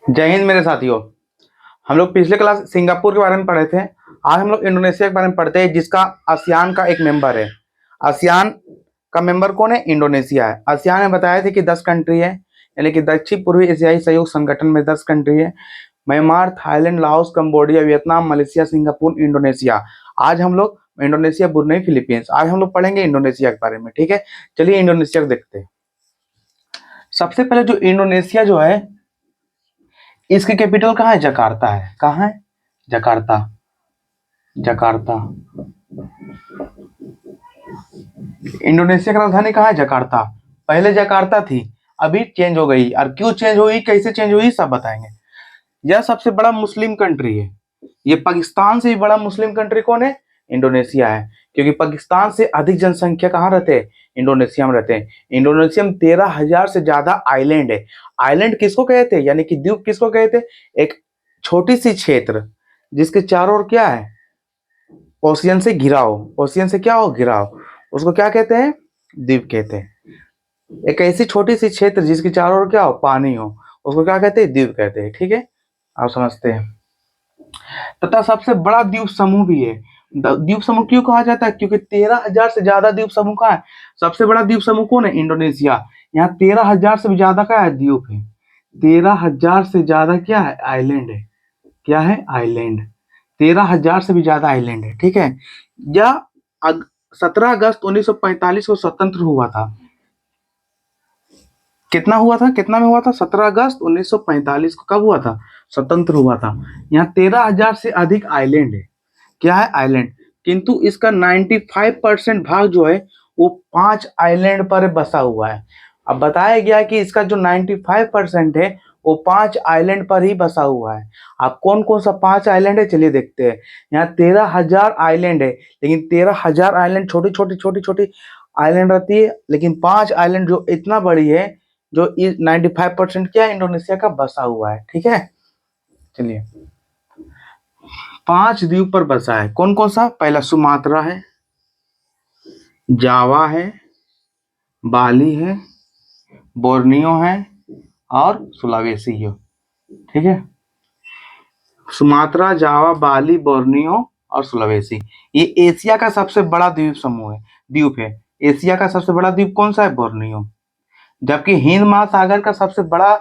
जय हिंद मेरे साथियों। हम लोग पिछले क्लास सिंगापुर के बारे में पढ़े थे। आज हम लोग इंडोनेशिया के बारे में पढ़ते हैं, जिसका आसियान का एक मेंबर है। आसियान का मेंबर कौन है? इंडोनेशिया है। आसियान में बताए थे कि 10 कंट्री है, यानी कि दक्षिण पूर्वी एशियाई सहयोग संगठन में 10 कंट्री है। Myanmar, Thailand, Laos, Cambodia, Vietnam, Malaysia, Singapore, Indonesia. आज हम लोग इंडोनेशिया, ब्रुनेई, फिलीपींस, आज हम लोग पढ़ेंगे इंडोनेशिया के बारे में। ठीक है, चलिए इंडोनेशिया को देखते हैं। सबसे पहले जो इंडोनेशिया जो है, इसकी कैपिटल कहाँ है? जकार्ता है। कहाँ है? जकार्ता। जकार्ता। इंडोनेशिया की राजधानी कहाँ है? जकार्ता। पहले जकार्ता थी, अभी चेंज हो गई। और क्यों चेंज हुई, कैसे चेंज हुई, सब बताएंगे। यह सबसे बड़ा मुस्लिम कंट्री है। ये पाकिस्तान से भी बड़ा मुस्लिम कंट्री कौन है? इंडोनेशिया है। क्योंकि पाकिस्तान से अधिक जनसंख्या कहाँ रहते हैं? इंडोनेशिया में रहते हैं। इंडोनेशिया में 13,000 से ज्यादा आइलैंड है। आइलैंड किसको कहते हैं, यानी कि द्वीप किसको कहते हैं? एक छोटी सी क्षेत्र जिसके चारों ओर क्या है? ओशियन से घिरा हो। ओशियन से क्या हो? घिरा हो, उसको क्या कहते हैं? द्वीप कहते हैं। एक ऐसी छोटी सी क्षेत्र जिसके चारों ओर क्या हो? पानी हो, उसको क्या कहते हैं? द्वीप कहते हैं। ठीक है, आप समझते हैं। तथा सबसे बड़ा द्वीप समूह भी है। द्वीप समूह क्यों कहा जाता है? क्योंकि 13,000 से ज्यादा द्वीप समूह का है। सबसे बड़ा द्वीप समूह कौन है? इंडोनेशिया। यहाँ 13,000 से भी ज्यादा का है? द्वीप है। 13,000 से ज्यादा क्या है? आइलैंड है। क्या है? आइलैंड। 13,000 से भी ज्यादा आइलैंड है। ठीक है, यह 17 अगस्त 1945 को स्वतंत्र हुआ था। कितना हुआ था? कितना में हुआ था? 17 अगस्त 1945 को कब हुआ था? स्वतंत्र हुआ था। यहाँ 13,000 से अधिक आइलैंड है। क्या है? आइलैंड। किंतु इसका 95% भाग जो है वो 5 आइलैंड पर बसा हुआ है। अब बताया गया कि इसका जो 95% है वो 5 आइलैंड पर ही बसा हुआ है। अब कौन कौन सा 5 आइलैंड है, चलिए देखते हैं। यहाँ 13,000 आइलैंड है, लेकिन 13,000 आइलैंड छोटी छोटी छोटी छोटी आइलैंड रहती है, लेकिन 5 आइलैंड जो इतना बड़ी है, जो 95% क्या है? इंडोनेशिया का बसा हुआ है। ठीक है, चलिए 5 द्वीप पर बसा है। कौन कौन सा? पहला सुमात्रा है, जावा है, बाली है, बोर्नियो है और सुलावेसी है। ठीक है, सुमात्रा, जावा, बाली, बोर्नियो और सुलावेसी। ये एशिया का सबसे बड़ा द्वीप समूह है, द्वीप है। एशिया का सबसे बड़ा द्वीप कौन सा है? बोर्नियो। जबकि हिंद महासागर का सबसे बड़ा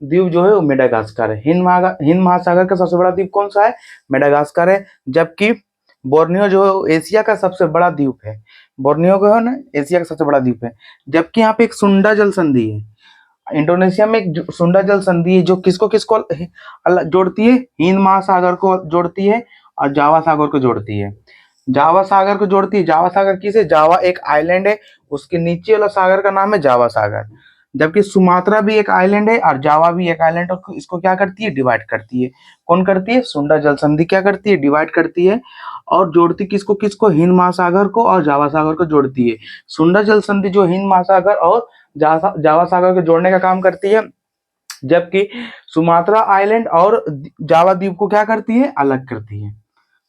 द्वीप जो है वो मेडागास्कर है। हिंद महासागर का सबसे बड़ा द्वीप कौन सा है? मेडागास्कर है। जबकि बोर्नियो जो है एशिया का सबसे बड़ा द्वीप है। बोर्नियो जो है ना, एशिया का सबसे बड़ा द्वीप है। जबकि यहाँ पे एक सुंडा जल संधि है। इंडोनेशिया में एक सुंडा जल संधि है, जो किसको किसको जोड़ती है? हिंद महासागर को जोड़ती है और जावा सागर को जोड़ती है। जावा सागर को जोड़ती है। जावा सागर किसे? जावा एक आइलैंड है, उसके नीचे वाला सागर का नाम है जावा सागर। जबकि सुमात्रा भी एक आइलैंड है और जावा भी एक आइलैंड है। इसको क्या करती है? डिवाइड करती है। कौन करती है? सुंडा जल संधि क्या करती है? डिवाइड करती है और जोड़ती किसको किसको? हिंद महासागर को और जावा सागर को जोड़ती है। सुंडा जल संधि जो हिंद महासागर और जावा सागर को जोड़ने का काम करती है, जबकि सुमात्रा आइलैंड और जावा द्वीप को क्या करती है? अलग करती है।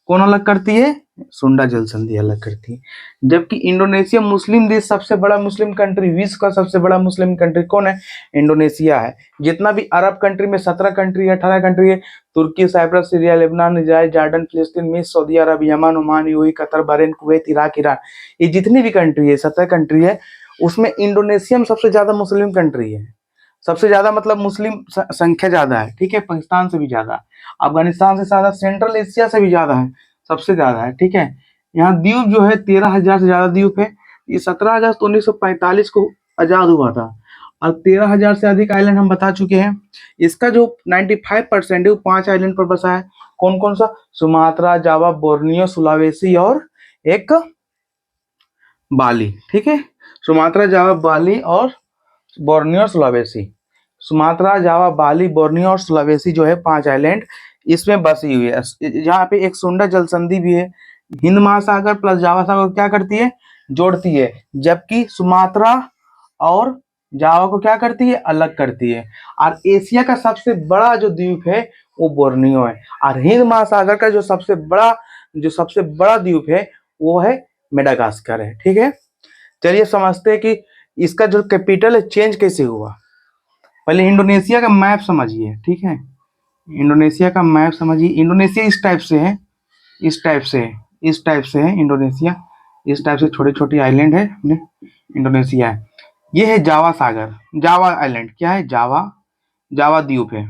कौन अलग करती है? सुंडा जल संधि अलग करती है। जबकि इंडोनेशिया मुस्लिम देश, सबसे बड़ा मुस्लिम कंट्री, विश्व का सबसे बड़ा मुस्लिम कंट्री कौन है? इंडोनेशिया है। जितना भी अरब कंट्री में 17 कंट्री है, 18 कंट्री है, तुर्की, Cyprus, Syria, Lebanon, Israel, Jordan, फिलिस्तीन, मिस्र, सऊदी अरब, Yemen, Oman, UAE, Qatar, Bahrain, Kuwait, Iraq, Iran, ये जितनी भी कंट्री है, 17 कंट्री है, उसमें इंडोनेशिया में सबसे ज्यादा मुस्लिम कंट्री है। सबसे ज्यादा मतलब मुस्लिम संख्या ज्यादा है। ठीक है, पाकिस्तान से भी ज्यादा, अफगानिस्तान से ज्यादा, सेंट्रल एशिया से भी ज्यादा है, सबसे ज्यादा है। ठीक है, यहाँ द्वीप जो है 13,000 से ज्यादा द्वीप है। ये 17 अगस्त 1945 को आजाद हुआ था और 13,000 से अधिक आइलैंड हम बता चुके हैं। इसका जो 95% है वो 5 आइलैंड पर बसा है। कौन कौन सा? सुमात्रा, जावा, बोर्नियो, सुलावेसी और एक बाली। ठीक है, सुमात्रा, जावा, बाली और बोर्नियो, सुलावेसी। सुमात्रा, जावा, बाली, बोर्नियो और सुलावेसी जो है 5 आइलैंड इसमें बसी हुई है। यहाँ पे एक सुंडा जल संधि भी है। हिंद महासागर प्लस जावा सागर क्या करती है? जोड़ती है। जबकि सुमात्रा और जावा को क्या करती है? अलग करती है। और एशिया का सबसे बड़ा जो द्वीप है वो बोर्नियो है। और हिंद महासागर का जो सबसे बड़ा द्वीप है वो है मेडागास्कर है। ठीक है, चलिए समझते हैं कि इसका जो कैपिटल है चेंज कैसे हुआ। पहले इंडोनेशिया का मैप समझिए, ठीक है, इंडोनेशिया का मैप समझिए। इंडोनेशिया इस टाइप से है, इस टाइप से है, इस टाइप से है इंडोनेशिया, इस टाइप से छोटी छोटी आइलैंड है अपने इंडोनेशिया है। ये है जावा सागर, जावा आइलैंड क्या है, जावा, जावा द्वीप है,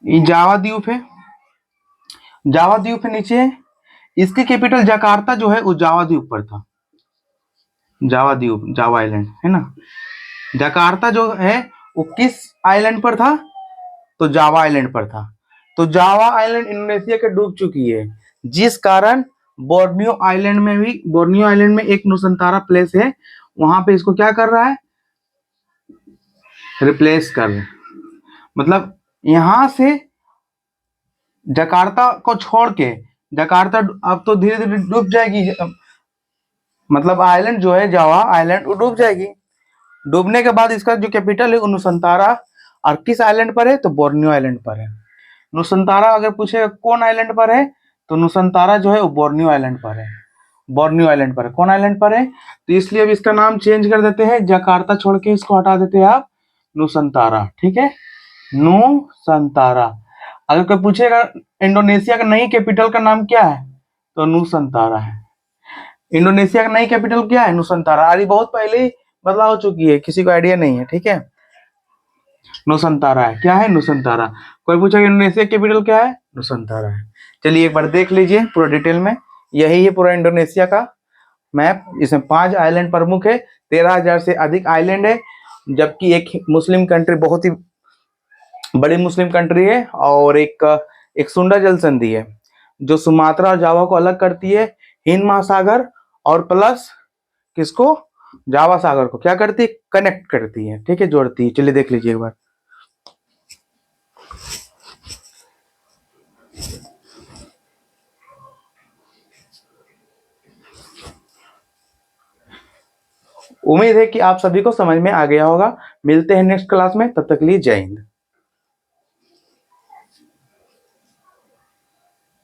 ये जावा द्वीप है, जावा द्वीप है नीचे है। इसकी कैपिटल जकार्ता जो है वो जावा द्वीप पर था, जावा द्वीप, जावा आइलैंड है ना। जकार्ता जो है वो किस आइलैंड पर था, तो जावा आइलैंड पर था। तो जावा आइलैंड इंडोनेशिया के डूब चुकी है, जिस कारण बोर्नियो आइलैंड में भी, बोर्नियो आइलैंड में एक नुसंतारा प्लेस है, वहां पे इसको क्या कर रहा है, रिप्लेस कर रहा है। मतलब यहां से जकार्ता को छोड़ के, जकार्ता अब तो धीरे धीरे डूब जाएगी, मतलब आइलैंड जो है जावा आइलैंड वो डूब जाएगी। डूबने के बाद इसका जो कैपिटल है वो नुसंतारा, और किस आइलैंड पर है, तो बोर्नियो आइलैंड पर है। नुसंतारा अगर पूछे कौन आइलैंड पर है, तो नुसंतारा जो है वो बोर्नियो आइलैंड पर है, बोर्नियो आइलैंड पर है। कौन आइलैंड पर है, तो इसलिए अब इसका नाम चेंज कर देते हैं, जकार्ता छोड़ के इसको हटा देते हैं आप नुसंतारा, ठीक है, नुसंतारा। अगर कोई पूछेगा इंडोनेशिया का नई कैपिटल का नाम क्या है, तो नुसंतारा है। इंडोनेशिया का नई कैपिटल क्या है, नुसंतारा। अरे बहुत पहले ही बदलाव हो चुकी है, किसी को आइडिया नहीं है, ठीक है, नुसंतारा है, क्या है, नुसंतारा। कोई पूछा इंडोनेशिया कैपिटल क्या है, नुसंतारा है। चलिए एक बार देख लीजिए पूरा डिटेल में, यही है पूरा इंडोनेशिया का मैप। इसमें 5 आइलैंड प्रमुख है, 13,000 से अधिक आइलैंड है, जबकि एक मुस्लिम कंट्री, बहुत ही बड़ी मुस्लिम कंट्री है, और एक सुंडा जल संधि है जो सुमात्रा और जावा को अलग करती है, हिंद महासागर, और प्लस किसको, जावा सागर को क्या करती है, कनेक्ट करती है, ठीक है, जोड़ती है। चलिए देख लीजिए एक बार। उम्मीद है कि आप सभी को समझ में आ गया होगा। मिलते हैं नेक्स्ट क्लास में, तब तक के लिए जय हिंद।